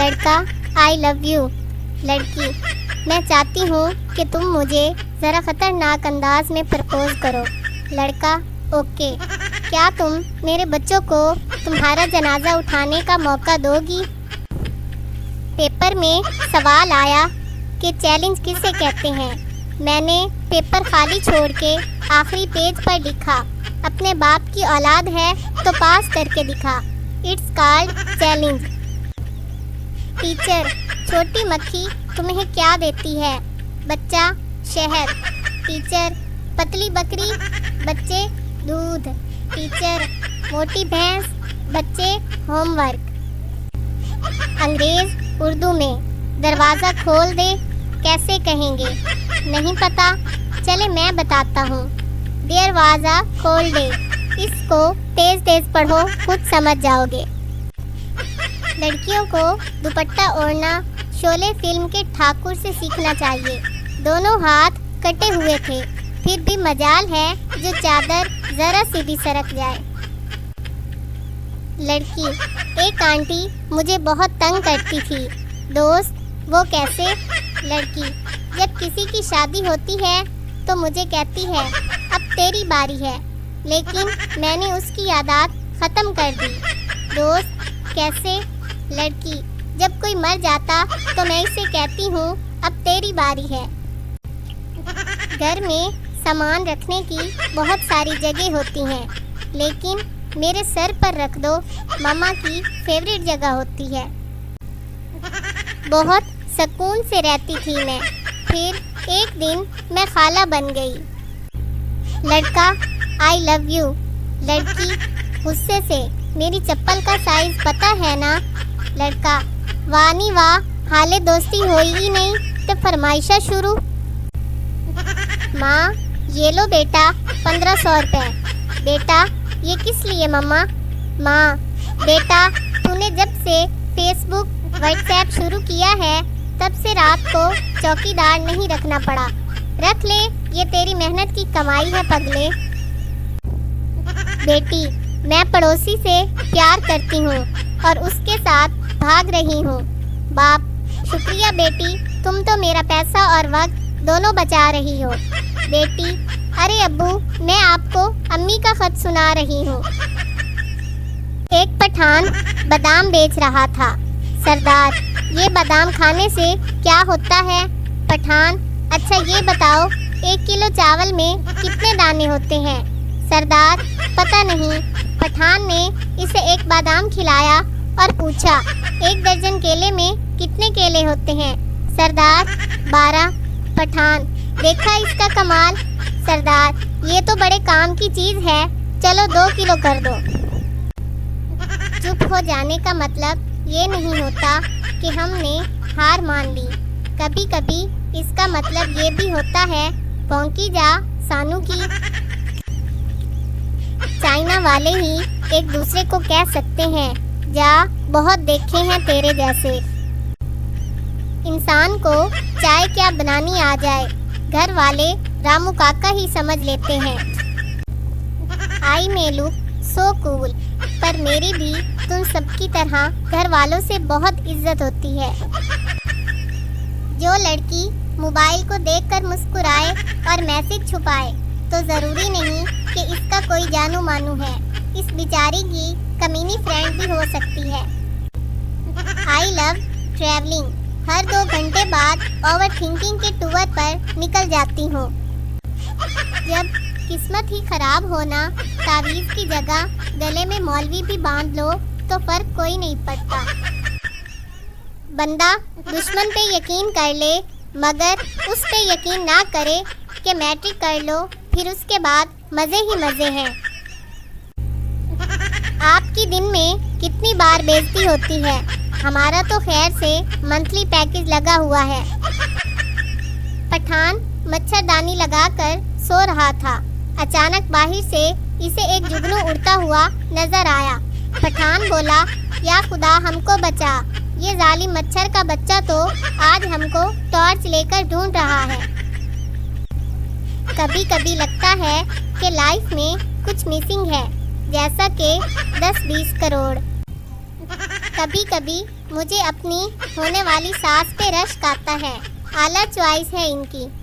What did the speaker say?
लड़का, I love you. लड़की, मैं चाहती हूँ कि तुम मुझे ज़रा ख़तरनाक अंदाज में प्रपोज करो। लड़का, ओके। क्या तुम मेरे बच्चों को तुम्हारा जनाजा उठाने का मौका दोगी? पेपर में सवाल आया कि चैलेंज किसे कहते हैं। मैंने पेपर खाली छोड़ के आखिरी पेज पर लिखा, अपने बाप की औलाद है तो पास करके दिखा। It's called challenge. टीचर, छोटी मक्खी तुम्हें क्या देती है? बच्चा, शहद। टीचर, पतली बकरी, बच्चे दूध। टीचर, मोटी भैंस, बच्चे होमवर्क। अंग्रेज उर्दू में दरवाज़ा खोल दे कैसे कहेंगे? नहीं पता? चले मैं बताता हूँ। दरवाज़ा खोल दे। इसको तेज तेज पढ़ो, खुद समझ जाओगे। लड़कियों को दुपट्टा ओढ़ना शोले फिल्म के ठाकुर से सीखना चाहिए। दोनों हाथ कटे हुए थे, फिर भी मजाल है जो चादर जरा सी भी सरक जाए। लड़की, एक आंटी मुझे बहुत तंग करती थी। दोस्त, वो कैसे? लड़की, जब किसी की शादी होती है तो मुझे कहती है अब तेरी बारी है, लेकिन मैंने उसकी आदत ख़त्म कर दी। दोस्त, कैसे? लड़की, जब कोई मर जाता तो मैं इसे कहती हूँ अब तेरी बारी है। घर में सामान रखने की बहुत सारी जगह होती हैं, लेकिन मेरे सर पर रख दो मम्मा की फेवरेट जगह होती है। बहुत सुकून से रहती थी मैं, फिर एक दिन मैं खाला बन गई। लड़का, आई लव यू। लड़की, गुस्से से, मेरी चप्पल का साइज पता है ना? लड़का, वाह नी वाह, हाले दोस्ती हुई ही नहीं तो फरमाइशा शुरू। माँ, ये लो बेटा 1500 रुपये। बेटा, ये किस लिए मम्मा? माँ, बेटा तूने जब से फेसबुक व्हाट्सएप शुरू किया है तब से रात को चौकीदार नहीं रखना पड़ा। रख ले, ये तेरी मेहनत की कमाई है पगले। बेटी, मैं पड़ोसी से प्यार करती हूँ और उसके साथ भाग रही हूँ। बाप, शुक्रिया बेटी, तुम तो मेरा पैसा और वक्त दोनों बचा रही हो। बेटी, अरे अब्बू, मैं आपको अम्मी का खत सुना रही हूँ। एक पठान बादाम बेच रहा था। सरदार, ये बादाम खाने से क्या होता है? पठान, अच्छा ये बताओ 1 किलो चावल में कितने दाने होते हैं? सरदार, पता नहीं। पठान ने इसे एक बादाम खिलाया और पूछा 1 दर्जन केले में कितने केले होते हैं? सरदार, 12। पठान, देखा इसका कमाल? सरदार, ये तो बड़े काम की चीज़ है, चलो 2 किलो कर दो। चुप हो जाने का मतलब ये नहीं होता कि हमने हार मान ली। कभी कभी इसका मतलब ये भी होता है भौंकी जा सानू की। चाइना वाले ही एक दूसरे को कह सकते हैं, जा बहुत देखे हैं तेरे जैसे। इंसान को चाय क्या बनानी आ जाए, घर वाले रामू काका ही समझ लेते हैं। आई मे लुक सो कूल, पर मेरी भी तुम सबकी तरह घर वालों से बहुत इज्जत होती है। जो लड़की मोबाइल को देखकर मुस्कुराए और मैसेज छुपाए तो ज़रूरी नहीं कि इसका कोई जानू मानू है। इस बेचारी की कमीनी फ्रेंड भी हो सकती है। I love travelling. हर 2 घंटे बाद ओवर थिंकिंग के टूर पर निकल जाती हूँ। जब किस्मत ही खराब होना, तावीज़ की जगह गले में मौलवी भी बांध लो तो फर्क कोई नहीं पड़ता। बंदा दुश्मन पे यकीन कर ले, मगर उस पे यकीन ना करे कि मैट्रिक कर लो, फिर उसके बाद मज़े ही मज़े हैं। आपकी दिन में कितनी बार बेइज्जती होती है? हमारा तो खैर से मंथली पैकेज लगा हुआ है। पठान मच्छरदानी लगाकर सो रहा था। अचानक बाहर से इसे एक जुगनू उड़ता हुआ नजर आया। पठान बोला, या खुदा हमको बचा, ये जालिम मच्छर का बच्चा तो आज हमको टॉर्च लेकर ढूंढ रहा है। कभी कभी लगता है कि लाइफ में कुछ मिसिंग है, जैसा कि 10-20 करोड़। कभी कभी मुझे अपनी होने वाली सास पे रश्क आता है। आला चॉइस है इनकी।